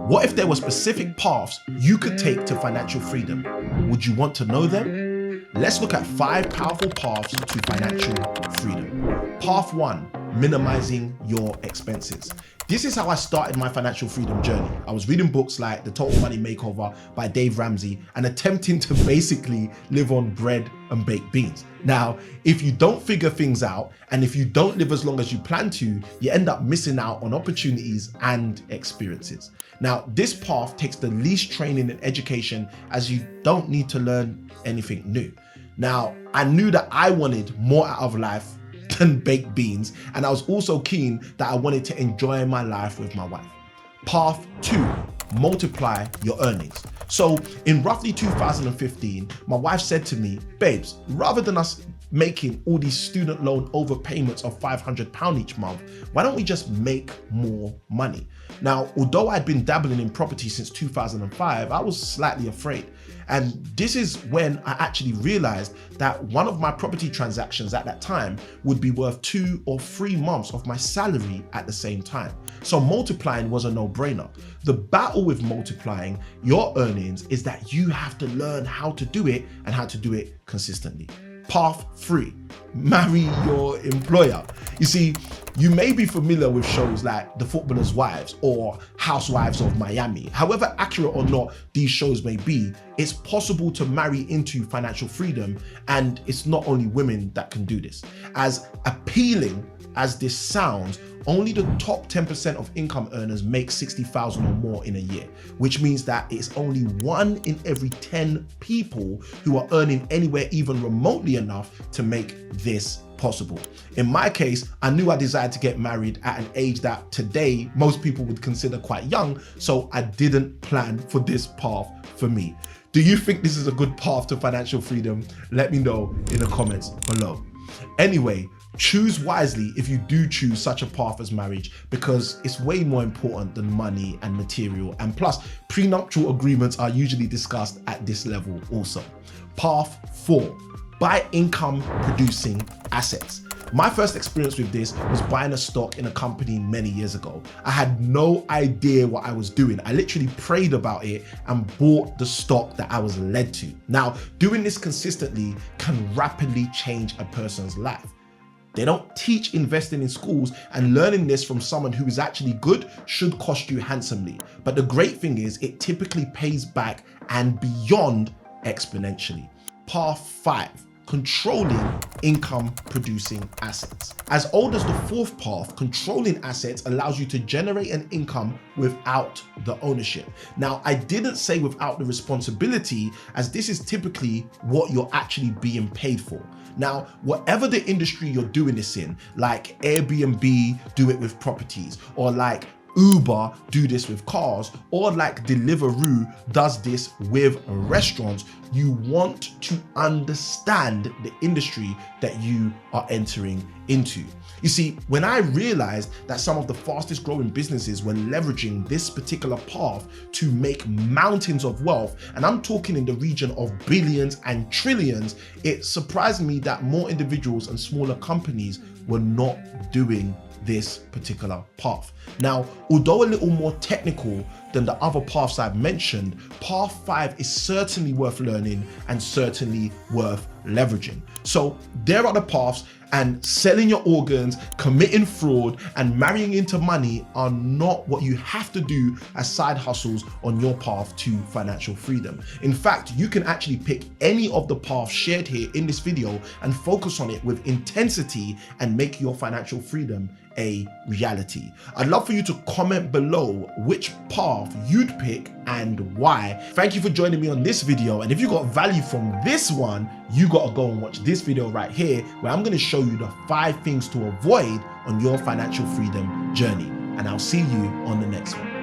What if there were specific paths you could take to financial freedom? Would you want to know them? Let's look at 5 powerful paths to financial freedom. Path 1, minimizing your expenses. This is how I started my financial freedom journey. I was reading books like The Total Money Makeover by Dave Ramsey and attempting to basically live on bread and baked beans. Now, if you don't figure things out and if you don't live as long as you plan to, you end up missing out on opportunities and experiences. Now, this path takes the least training and education as you don't need to learn anything new. Now, I knew that I wanted more out of life than baked beans, and I was also keen that I wanted to enjoy my life with my wife. Path 2, multiply your earnings. So in roughly 2015, my wife said to me, babes, rather than us making all these student loan overpayments of £500 each month, why don't we just make more money? Now, although I'd been dabbling in property since 2005, I was slightly afraid. And this is when I actually realized that one of my property transactions at that time would be worth 2 or 3 months of my salary at the same time. So multiplying was a no-brainer. The battle with multiplying your earnings is that you have to learn how to do it and how to do it consistently. Path 3, marry your employer. You see, you may be familiar with shows like The Footballers' Wives or Housewives of Miami. However accurate or not these shows may be, it's possible to marry into financial freedom, and it's not only women that can do this. As appealing as this sounds, only the top 10% of income earners make $60,000 or more in a year, which means that it's only 1 in every 10 people who are earning anywhere even remotely enough to make this possible. In my case, I knew I desired to get married at an age that today most people would consider quite young, so I didn't plan for this path for me. Do you think this is a good path to financial freedom? Let me know in the comments below. Anyway, choose wisely if you do choose such a path as marriage, because it's way more important than money and material, and plus prenuptial agreements are usually discussed at this level also. Path 4, buy income producing assets. My first experience with this was buying a stock in a company many years ago. I had no idea what I was doing. I literally prayed about it and bought the stock that I was led to. Now, doing this consistently can rapidly change a person's life. They don't teach investing in schools, and learning this from someone who is actually good should cost you handsomely. But the great thing is it typically pays back and beyond exponentially. Path 5, controlling income producing assets. As old as the 4th path, controlling assets allows you to generate an income without the ownership. Now, I didn't say without the responsibility, as this is typically what you're actually being paid for. Now, whatever the industry you're doing this in, like Airbnb do it with properties, or like Uber do this with cars, or like Deliveroo does this with restaurants, you want to understand the industry that you are entering into. You see, when I realized that some of the fastest growing businesses were leveraging this particular path to make mountains of wealth, and I'm talking in the region of billions and trillions, it surprised me that more individuals and smaller companies were not doing this particular path. Now, although a little more technical than the other paths I've mentioned, path 5 is certainly worth learning and certainly worth leveraging. So there are the paths, and selling your organs, committing fraud, and marrying into money are not what you have to do as side hustles on your path to financial freedom. In fact, you can actually pick any of the paths shared here in this video and focus on it with intensity and make your financial freedom a reality. I'd love for you to comment below which path you'd pick and why. Thank you for joining me on this video, and if you got value from this one, you gotta go and watch this video right here, where I'm gonna show you the 5 things to avoid on your financial freedom journey. And I'll see you on the next one.